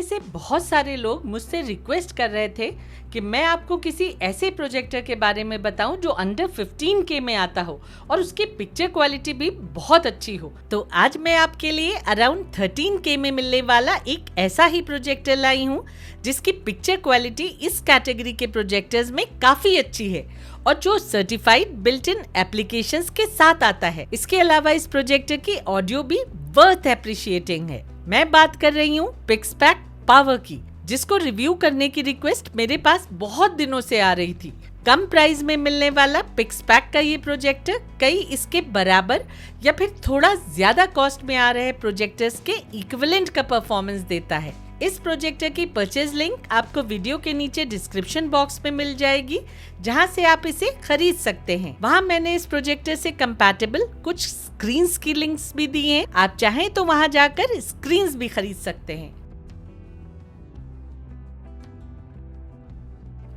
में से बहुत सारे लोग मुझसे रिक्वेस्ट कर रहे थे कि मैं आपको किसी ऐसे प्रोजेक्टर के बारे में बताऊं जो अंडर 15K में आता हो और उसकी पिक्चर क्वालिटी भी बहुत अच्छी हो। तो आज मैं आपके लिए अराउंड 13K में मिलने वाला एक ऐसा ही प्रोजेक्टर लाई हूं जिसकी पिक्चर क्वालिटी इस कैटेगरी के प्रोजेक्टर्स में काफी अच्छी है और जो सर्टिफाइड बिल्ट इन एप्लीकेशंस के साथ आता है। इसके अलावा इस प्रोजेक्टर की ऑडियो भी वर्थ एप्रिशिएटिंग है। मैं बात कर रही हूँ पिक्सपैक पावर की, जिसको रिव्यू करने की रिक्वेस्ट मेरे पास बहुत दिनों से आ रही थी। कम प्राइस में मिलने वाला पिक्सपैक का ये प्रोजेक्टर कई इसके बराबर या फिर थोड़ा ज्यादा कॉस्ट में आ रहे प्रोजेक्टर्स के इक्विवेलेंट का परफॉर्मेंस देता है। इस प्रोजेक्टर की परचेज लिंक आपको वीडियो के नीचे डिस्क्रिप्शन बॉक्स में मिल जाएगी, जहां से आप इसे खरीद सकते हैं। वहां मैंने इस प्रोजेक्टर से कंपैटिबल कुछ स्क्रीन्स की लिंक्स भी दी हैं। आप चाहें तो वहां जाकर स्क्रीन्स भी खरीद सकते हैं।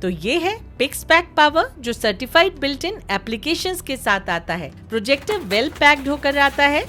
तो ये है पिक्सपैक पावर जो सर्टिफाइड बिल्ट इन एप्लीकेशंस के साथ आता है। प्रोजेक्टर वेल पैक्ड होकर आता है।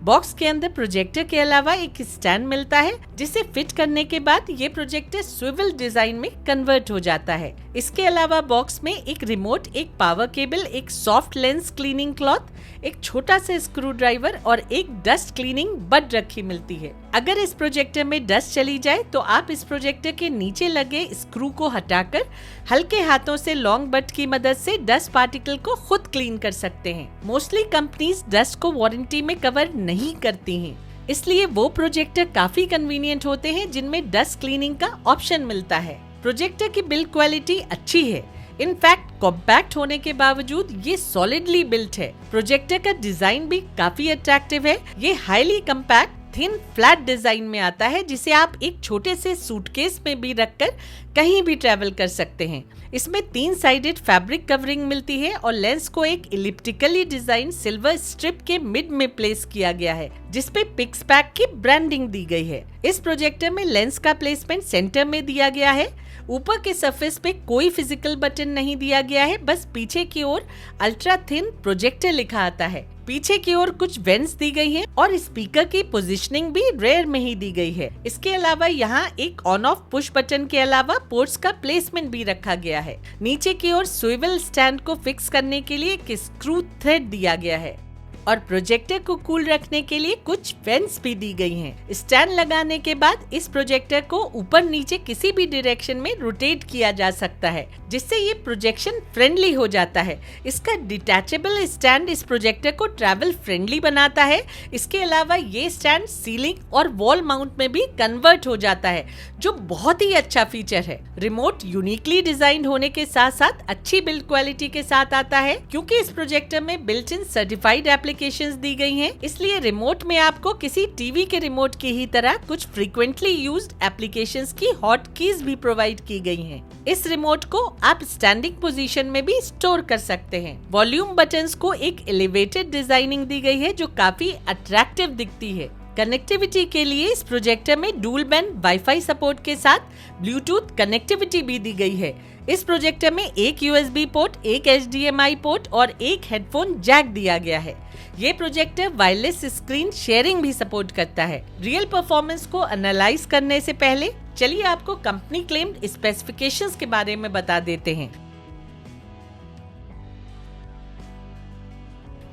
बॉक्स के अंदर प्रोजेक्टर के अलावा एक स्टैंड मिलता है, जिसे फिट करने के बाद ये प्रोजेक्टर स्विvel डिजाइन में कन्वर्ट हो जाता है। इसके अलावा बॉक्स में एक रिमोट, एक पावर केबल, एक सॉफ्ट लेंस क्लीनिंग क्लॉथ, एक छोटा सा स्क्रू ड्राइवर और एक डस्ट क्लीनिंग बड रखी मिलती है। अगर इस प्रोजेक्टर में डस्ट चली जाए तो आप इस प्रोजेक्टर के नीचे लगे स्क्रू को हटाकर हल्के हाथों से लॉन्ग बट की मदद से डस्ट पार्टिकल को खुद क्लीन कर सकते हैं। मोस्टली कंपनीज डस्ट को वारंटी में कवर नहीं करती हैं, इसलिए वो प्रोजेक्टर काफी कन्वीनियंट होते हैं जिनमें डस्ट क्लीनिंग का ऑप्शन मिलता है। प्रोजेक्टर की बिल्ड क्वालिटी अच्छी है। इनफैक्ट कॉम्पैक्ट होने के बावजूद ये सॉलिडली बिल्ट है। प्रोजेक्टर का डिजाइन भी काफी अट्रैक्टिव है। ये highly compact thin flat design में आता है, जिसे आप एक छोटे से सूटकेस में भी रखकर कहीं भी ट्रैवल कर सकते हैं। इसमें 3 साइडेड फैब्रिक कवरिंग मिलती है और लेंस को एक इलिप्टिकली डिजाइन सिल्वर स्ट्रिप के मिड में प्लेस किया गया है, जिसपे पिक्सपैक की ब्रांडिंग दी गई है। इस प्रोजेक्टर में लेंस का प्लेसमेंट सेंटर में दिया गया है। ऊपर के सरफेस पे कोई फिजिकल बटन नहीं दिया गया है, बस पीछे की ओर अल्ट्रा थिन प्रोजेक्टर लिखा आता है। पीछे की ओर कुछ वेंट्स दी गई हैं और स्पीकर की पोजीशनिंग भी रेयर में ही दी गई है। इसके अलावा यहाँ एक ऑन ऑफ पुश बटन के अलावा पोर्ट्स का प्लेसमेंट भी रखा गया है। नीचे की ओर स्विvel स्टैंड को फिक्स करने के लिए एक स्क्रू थ्रेड दिया गया है और प्रोजेक्टर को कूल रखने के लिए कुछ वेंट्स भी दी गई हैं। स्टैंड लगाने के बाद इस प्रोजेक्टर को ऊपर नीचे किसी भी डायरेक्शन में रोटेट किया जा सकता है, जिससे ये प्रोजेक्शन फ्रेंडली हो जाता है। इसका डिटैचेबल स्टैंड इस प्रोजेक्टर को ट्रैवल फ्रेंडली बनाता है। इसके अलावा ये स्टैंड सीलिंग और वॉल माउंट में भी कन्वर्ट हो जाता है, जो बहुत ही अच्छा फीचर है। रिमोट यूनिकली डिजाइन होने के साथ साथ अच्छी बिल्ड क्वालिटी के साथ आता है। क्योंकि इस प्रोजेक्टर में बिल्ट इन सर्टिफाइड एप्लीकेशंस दी गई हैं, इसलिए रिमोट में आपको किसी टीवी के रिमोट की ही तरह कुछ फ्रीक्वेंटली यूज्ड एप्लीकेशंस की हॉट कीज भी प्रोवाइड की गई हैं। इस रिमोट को आप स्टैंडिंग पोजीशन में भी स्टोर कर सकते हैं। वॉल्यूम बटन्स को एक एलिवेटेड डिजाइनिंग दी गई है, जो काफी अट्रैक्टिव दिखती है। कनेक्टिविटी के लिए इस प्रोजेक्टर में डुअल बैंड वाईफाई सपोर्ट के साथ ब्लूटूथ कनेक्टिविटी भी दी गई है। इस प्रोजेक्टर में एक USB पोर्ट, एक HDMI पोर्ट और एक हेडफोन जैक दिया गया है। ये प्रोजेक्टर वायरलेस स्क्रीन शेयरिंग भी सपोर्ट करता है। रियल परफॉर्मेंस को एनालाइज करने से पहले चलिए आपको कंपनी क्लेम्ड स्पेसिफिकेशंस के बारे में बता देते हैं।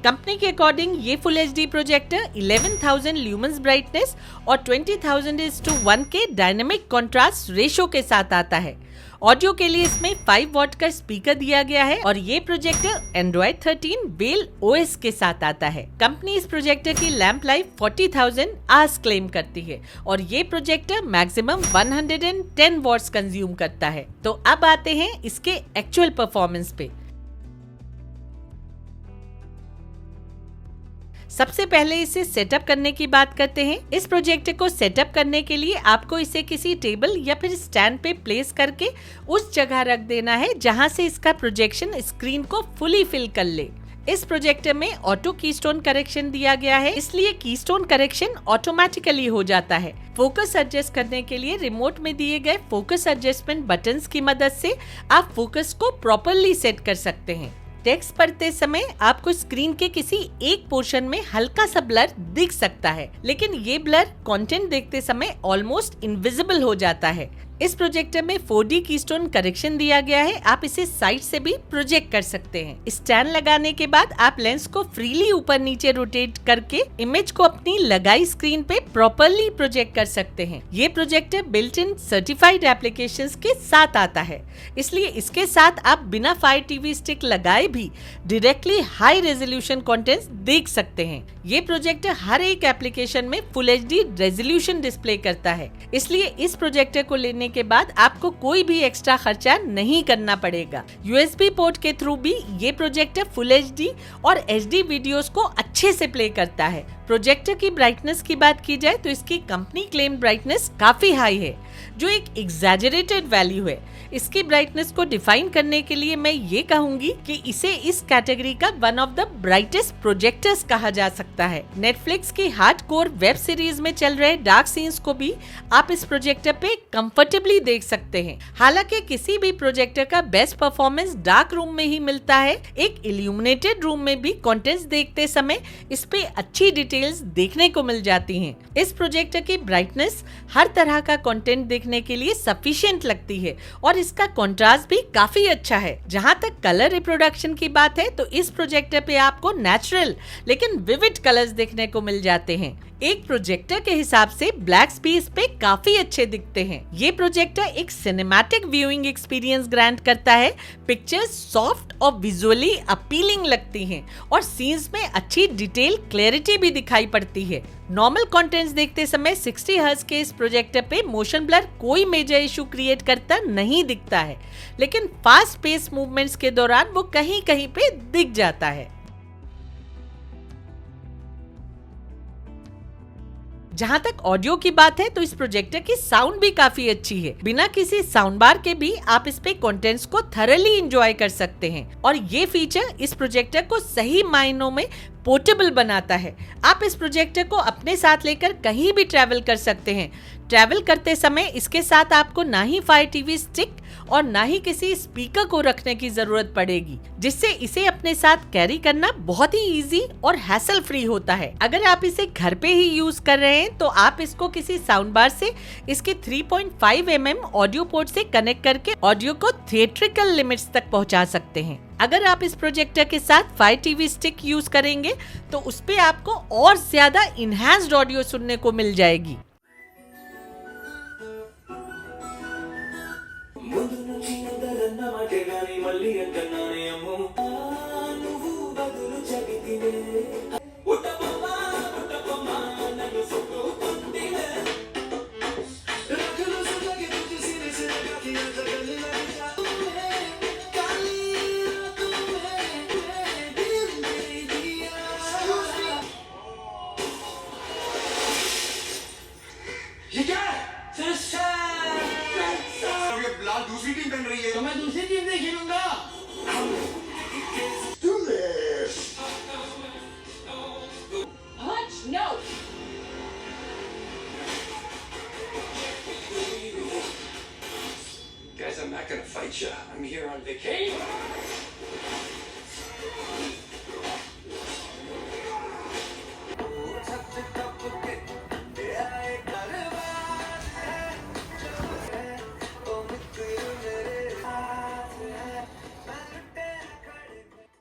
कंपनी के अकॉर्डिंग ये full HD projector 11,000 lumens brightness और 20,000:1 के डायनेमिक कंट्रास्ट रेशो के साथ आता है। ऑडियो के लिए इसमें 5 वॉट का स्पीकर दिया गया है और ये प्रोजेक्टर Android 13 वेल OS के साथ आता है। कंपनी इस प्रोजेक्टर की लैंप लाइफ 40,000 आवर्स क्लेम करती है और ये प्रोजेक्टर मैक्सिमम 110 वॉट्स कंज्यूम करता है। तो अब आते हैं इसके एक्चुअल परफॉर्मेंस पे। सबसे पहले इसे सेटअप करने की बात करते हैं। इस प्रोजेक्टर को सेटअप करने के लिए आपको इसे किसी टेबल या फिर स्टैंड पे प्लेस करके उस जगह रख देना है जहां से इसका प्रोजेक्शन स्क्रीन को फुली फिल कर ले। इस प्रोजेक्टर में ऑटो कीस्टोन करेक्शन दिया गया है, इसलिए कीस्टोन करेक्शन ऑटोमेटिकली हो जाता है। फोकस एडजस्ट करने के लिए रिमोट में दिए गए फोकस एडजस्टमेंट बटन्स की मदद से आप फोकस को प्रॉपरली सेट कर सकते हैं। टेक्स्ट पढ़ते समय आपको स्क्रीन के किसी एक पोर्शन में हल्का सा ब्लर दिख सकता है, लेकिन ये ब्लर कंटेंट देखते समय ऑलमोस्ट इनविजिबल हो जाता है। इस प्रोजेक्टर में 4D कीस्टोन करेक्शन दिया गया है। आप इसे साइड से भी प्रोजेक्ट कर सकते हैं। स्टैंड लगाने के बाद आप लेंस को फ्रीली ऊपर नीचे रोटेट करके इमेज को अपनी लगाई स्क्रीन पे प्रॉपरली प्रोजेक्ट कर सकते हैं। ये projector built in certified applications के साथ आता है, इसलिए इसके साथ आप बिना फायर टीवी स्टिक लगाए भी डायरेक्टली हाई रेजोल्यूशन कंटेंट्स देख सकते हैं। ये प्रोजेक्टर हर एक एप्लीकेशन में फुल HD रेजोल्यूशन डिस्प्ले करता है, इसलिए इस प्रोजेक्टर को लेने के बाद आपको कोई भी एक्स्ट्रा खर्चा नहीं करना पड़ेगा। USB पोर्ट के थ्रू भी ये प्रोजेक्टर फुल HD और HD वीडियोस को अच्छे से प्ले करता है। प्रोजेक्टर की ब्राइटनेस की बात की जाए तो इसकी कंपनी क्लेम ब्राइटनेस काफी हाई है, जो एक एग्जैजरेटेड वैल्यू है। इसकी ब्राइटनेस को डिफाइन करने के लिए मैं ये कहूंगी कि इसे इस कैटेगरी का one of the brightest projectors कहा जा सकता है। नेटफ्लिक्स की हार्डकोर वेब सीरीज में चल रहे डार्क सीन्स को भी आप इस प्रोजेक्टर पे कंफर्टेबली देख सकते हैं। हालांकि किसी भी प्रोजेक्टर का बेस्ट परफॉर्मेंस डार्क रूम में ही मिलता है, एक इल्यूमिनेटेड रूम में भी कंटेंट्स देखते समय इस पे अच्छी डिटेल्स देखने को मिल जाती हैं। इस प्रोजेक्टर की ब्राइटनेस हर तरह का कंटेंट देखने के लिए सफिशिएंट लगती है और इसका कंट्रास्ट भी काफी अच्छा है। जहां तक कलर रिप्रोडक्शन की बात है तो इस प्रोजेक्टर पे आपको नेचुरल लेकिन विविड कलर्स देखने को मिल जाते हैं। एक प्रोजेक्टर के हिसाब से ब्लैक्स भी इस पे काफी अच्छे दिखते हैं। ये प्रोजेक्टर एक सिनेमैटिक व्यूइंग एक्सपीरियंस ग्रांट करता है। पिक्चर्स सॉफ्ट और विजुअली अपीलिंग लगती हैं और सीन्स में अच्छी डिटेल क्लैरिटी भी दिखाई पड़ती है। नॉर्मल कंटेंट्स देखते समय 60 हर्ट्ज के इस प्रोजेक्टर पे मोशन ब्लर कोई मेजर इशू क्रिएट करता नहीं दिखता है, लेकिन फास्ट पेस मूवमेंट्स के दौरान वो कहीं कहीं पे दिख जाता है। जहां तक ऑडियो की बात है तो इस प्रोजेक्टर की साउंड भी काफी अच्छी है। बिना किसी साउंड बार के भी आप इस पे कंटेंट्स को थरली एंजॉय कर सकते हैं और ये फीचर इस प्रोजेक्टर को सही मायनों में पोर्टेबल बनाता है। आप इस प्रोजेक्टर को अपने साथ लेकर कहीं भी ट्रैवल कर सकते हैं। ट्रैवल करते समय इसके साथ आपको ना ही फायर टीवी स्टिक और ना ही किसी स्पीकर को रखने की जरूरत पड़ेगी, जिससे इसे अपने साथ कैरी करना बहुत ही इजी और हैसल फ्री होता है। अगर आप इसे घर पे ही यूज कर रहे हैं तो आप इसको किसी साउंड बार से इसके 3.5 mm ऑडियो पोर्ट से कनेक्ट करके ऑडियो को थिएट्रिकल लिमिट्स तक पहुंचा सकते हैं। अगर आप इस प्रोजेक्टर के साथ फायर टीवी स्टिक यूज करेंगे तो उस पे आपको और ज्यादा इनहैंस्ड ऑडियो सुनने को मिल जाएगी। ये क्या है? लाल दूसरी टीम बन रही है तो मैं दूसरी टीम से खेलूंगा। No. Guys, I'm not gonna fight you. I'm here on vacation.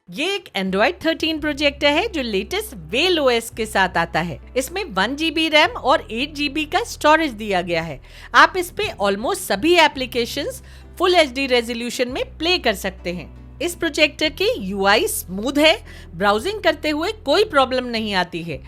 ये एक Android 13 प्रोजेक्टर है जो लेटेस्ट वेल OS के साथ आता है। इसमें 1 GB रैम और 8 GB का स्टोरेज दिया गया है। आप इस पे ऑलमोस्ट सभी एप्लीकेशंस फुल HD रेजोल्यूशन में प्ले कर सकते हैं। इस प्रोजेक्टर की UI स्मूथ है, ब्राउजिंग करते हुए कोई प्रॉब्लम नहीं आती है।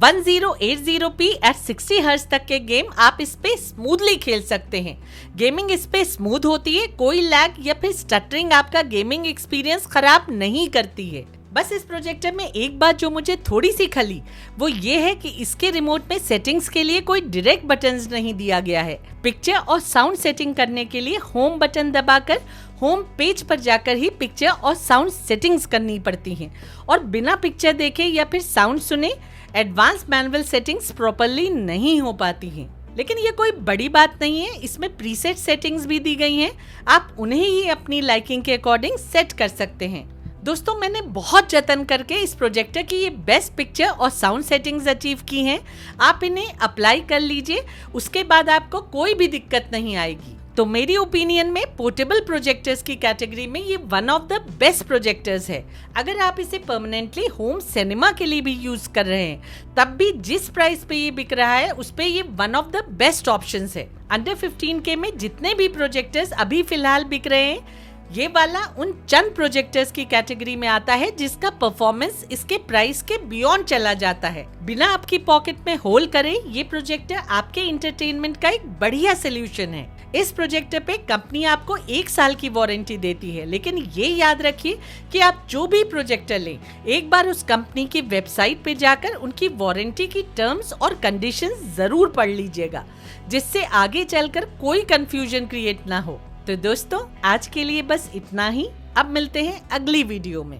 1080p एट 60 हर्ट्ज तक के गेम आप इस पे स्मूथली खेल सकते हैं। गेमिंग इस पे स्मूथ होती है, कोई लैग या फिर स्टटरिंग आपका गेमिंग एक्सपीरियंस खराब नहीं करती है। बस इस प्रोजेक्टर में एक बात जो मुझे थोड़ी सी खली वो ये है कि इसके रिमोट में सेटिंग्स के लिए कोई डायरेक्ट बटन्स नहीं दिया गया है। पिक्चर और साउंड सेटिंग करने के लिए होम बटन दबाकर होम पेज पर जाकर ही पिक्चर और साउंड सेटिंग्स करनी पड़ती हैं और बिना पिक्चर देखे या फिर साउंड सुने एडवांस मैनुअल सेटिंग्स प्रॉपर्ली नहीं हो पाती हैं। लेकिन ये कोई बड़ी बात नहीं है, इसमें प्रीसेट सेटिंग्स भी दी गई हैं, आप उन्हें ही अपनी लाइकिंग के अकॉर्डिंग सेट कर सकते हैं। दोस्तों, मैंने बहुत जतन करके इस प्रोजेक्टर की ये बेस्ट पिक्चर और साउंड सेटिंग्स अचीव की हैं। आप इन्हें अप्लाई कर लीजिए, उसके बाद आपको कोई भी दिक्कत नहीं आएगी। तो मेरी ओपिनियन में पोर्टेबल प्रोजेक्टर्स की कैटेगरी में ये one of the best projectors है। अगर आप इसे परमानेंटली होम सिनेमा के लिए भी यूज कर रहे हैं, तब भी जिस प्राइस पे ये बिक रहा है उस पे ये one of the best options है। अंडर 15K में जितने भी प्रोजेक्टर्स अभी फिलहाल बिक रहे हैं, ये वाला उन चंद प्रोजेक्टर्स की कैटेगरी में आता है जिसका परफॉर्मेंस इसके प्राइस के बियॉन्ड चला जाता है। बिना आपकी पॉकेट में होल करे ये प्रोजेक्टर आपके इंटरटेनमेंट का एक बढ़िया सोल्यूशन है। इस प्रोजेक्टर पे कंपनी आपको 1 साल की वारंटी देती है, लेकिन ये याद रखिए कि आप जो भी प्रोजेक्टर लें, एक बार उस कंपनी की वेबसाइट पे जाकर उनकी वारंटी की टर्म्स और कंडीशंस जरूर पढ़ लीजिएगा, जिससे आगे चलकर कोई कंफ्यूजन क्रिएट ना हो। तो दोस्तों, आज के लिए बस इतना ही। अब मिलते हैं अगली वीडियो में।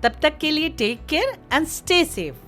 तब तक के लिए take care and stay safe.